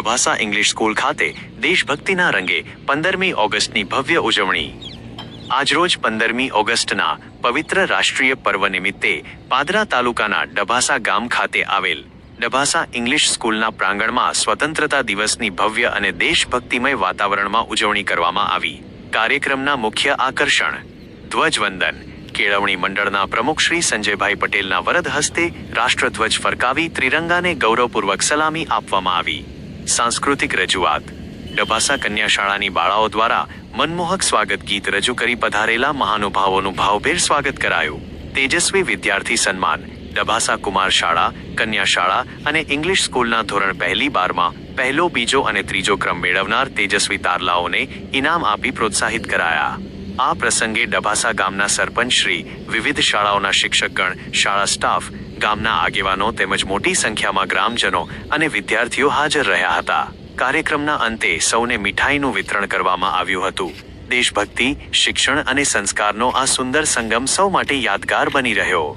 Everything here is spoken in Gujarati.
ડભાસા ઇંગ્લિશ સ્કૂલ ખાતે દેશભક્તિના રંગે 15મી ઓગસ્ટની ભવ્ય ઉજવણી. આજરોજ 15મી ઓગસ્ટના પવિત્ર રાષ્ટ્રીય પર્વ નિમિત્તે પાદરા તાલુકાના ડભાસા ગામ ખાતે આવેલ ડભાસા ઇંગ્લિશ સ્કૂલના પ્રાંગણમાં સ્વતંત્રતા દિવસની ભવ્ય અને દેશભક્તિમય વાતાવરણમાં ઉજવણી કરવામાં આવી. કાર્યક્રમના મુખ્ય આકર્ષણ ધ્વજવંદન. કેળવણી મંડળના પ્રમુખ શ્રી સંજયભાઈ પટેલના વરદ હસ્તે રાષ્ટ્રધ્વજ ફરકાવી ત્રિરંગાને ગૌરવપૂર્વક સલામી આપવામાં આવી. સાંસ્કૃતિક રજૂઆત. ડભાસા કન્યા શાળાની બાળાઓ દ્વારા મનમોહક સ્વાગત ગીત રજૂ કરી પધારેલા મહાનુભાવોનું ભાવભેર સ્વાગત કરાયું. તેજસ્વી વિદ્યાર્થી સન્માન. ડભાસા કુમાર શાળા, કન્યા શાળા અને ઇંગ્લિશ સ્કૂલના ધોરણ 1-12માં પહેલો, બીજો અને ત્રીજો ક્રમ મેળવનાર તેજસ્વી તારલાઓને ઇનામ આપી પ્રોત્સાહિત કરાયા. આ પ્રસંગે ડભાસા ગામના સરપંચ શ્રી, વિવિધ શાળાઓના શિક્ષકગણ, શાળા સ્ટાફ, ગામના આગેવાનો તેમજ મોટી સંખ્યામાં ગ્રામજનો અને વિદ્યાર્થીઓ હાજર રહ્યા હતા. કાર્યક્રમના અંતે સૌને મીઠાઈનું વિતરણ કરવામાં આવ્યું હતું. દેશભક્તિ, શિક્ષણ અને સંસ્કારનો આ સુંદર સંગમ સૌ માટે યાદગાર બની રહ્યો.